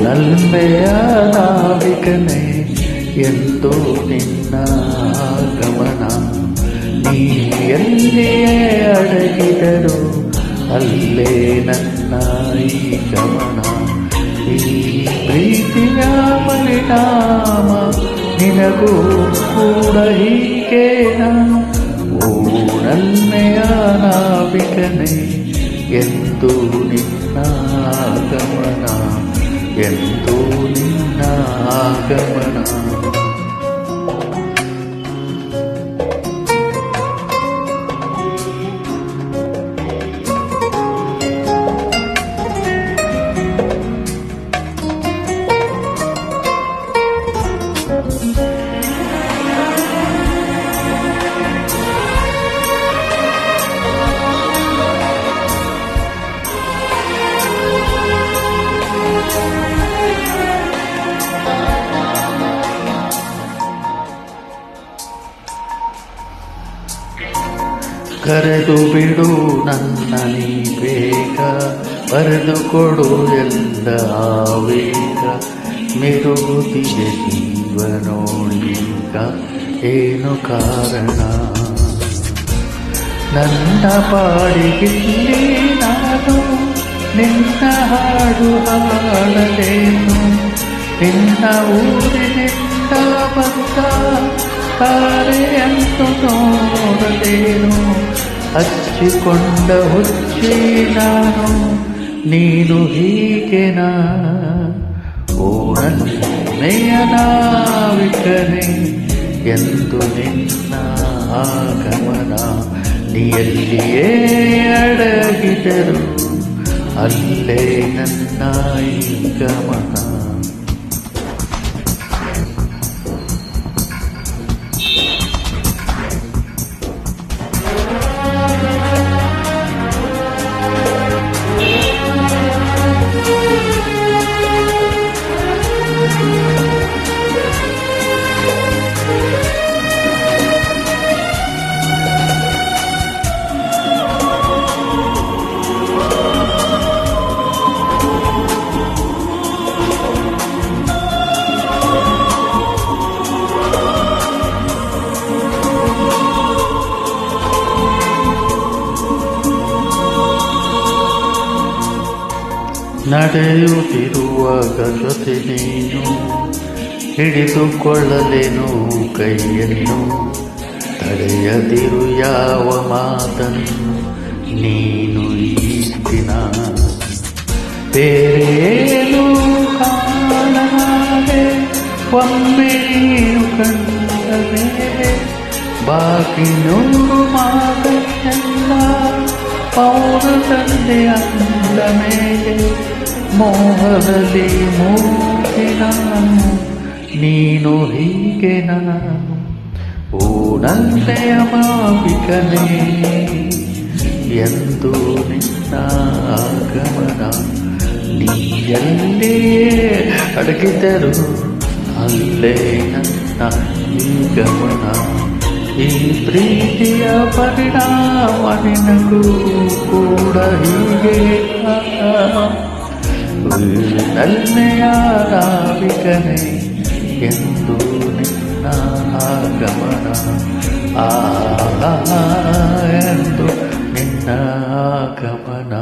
ನಲ್ಮೆಯ ನಾವಿಕನೇ ಎಂದು ನಿನ್ನ ಗಮನ, ನೀ ಎಲ್ಲಿಯೇ ಅಡಗಿದರು ಅಲ್ಲೇ ನನ್ನ ಈ ಗಮನ. ಈ ಪ್ರೀತಿಯ ಪರಿಣಾಮ ನಿನಗೂ ಕೂಡ ಹೀಗೇನ? ಓ ನಲ್ಮೆಯ ನಾವಿಕನೇ ಎಂದು ನಿನ್ನ ಗಮನ, ಎಂದು ನಿನ್ನ ಆಗಮನ. ಕರೆದು ಬಿಡು ನನ್ನ ನೀ ಬೇಗ, ಬರೆದು ಕೊಡು ಎಲ್ಲ ಆವೇಗ. ಮಿರುಗುತ್ತಿದೆ ಜೀವನೋಳೀಗ, ಏನು ಕಾರಣ? ನನ್ನ ಪಾಡಿಗಿಲ್ಲಿ ನಾನು ನಿನ್ನ ಹಾಡು ಹಾಡಲೇನು? ನಿನ್ನ ಊರಿನಿಂದ ಬಂದ ತಾರೆಯನ್ನು ನೋಡಲೇನು? ಹಚ್ಚಿಕೊಂಡ ಹುಚ್ಚಿ ನಾನು, ನೀನು ಹೀಗೆನಾ? ಓ ನಲ್ಮೆಯ ನಾವಿಕನೇ ಎಂದು ನಿನ್ನ ಆಗಮನ, ನೀ ಎಲ್ಲಿಯೇ ಅಡಗಿದರು ಅಲ್ಲೇ ನನ್ನ ಈ ಗಮನ. ನಡೆಯುತ್ತಿರುವಾಗ ಜೊತೆ ನೀನು, ಹಿಡಿದುಕೊಳ್ಳಲೇನು ಕೈಯನ್ನು? ತಡೆಯದಿರು ಯಾವ ಮಾತನ್ನು ನೀನು ಈ ದಿನ. ಬೇರೇನು ಕಾಣದೆ ಒಮ್ಮೆ ನೀನು ಕಂಡ ಮೇಲೆ, ಬಾಕಿ ನೂರು ಮಾತನ್ನೆಲ್ಲ ಪೌರ ತಂದೆ ಅಂದ ಮೇಲೆ. ಮೋಹದಲ್ಲಿ ಮೂಗಿ ನಾನು, ನೀನು ಹೀಗೆ ನಾನು. ಓ ನಲ್ಮೆಯ ಮಾವಿಕನೇ ಎಂದು ನಿನ್ನ ಆಗಮನ, ನೀ ಎಲ್ಲಿ ಅಡಗಿದರು ಅಲ್ಲೇ ನನ್ನ ಈ ಗಮನ. ಈ ಪ್ರೀತಿಯ ಪರಿಣಾಮ ನಿನಗೂ ಕೂಡ ಹೀಗೆ. ನಲ್ಮೆಯ ನಾವಿಕನೇ ಎಂದು ನಿನ್ನ ಆಗಮನ, ಎಂದು ನಿನ್ನ ಆಗಮನ.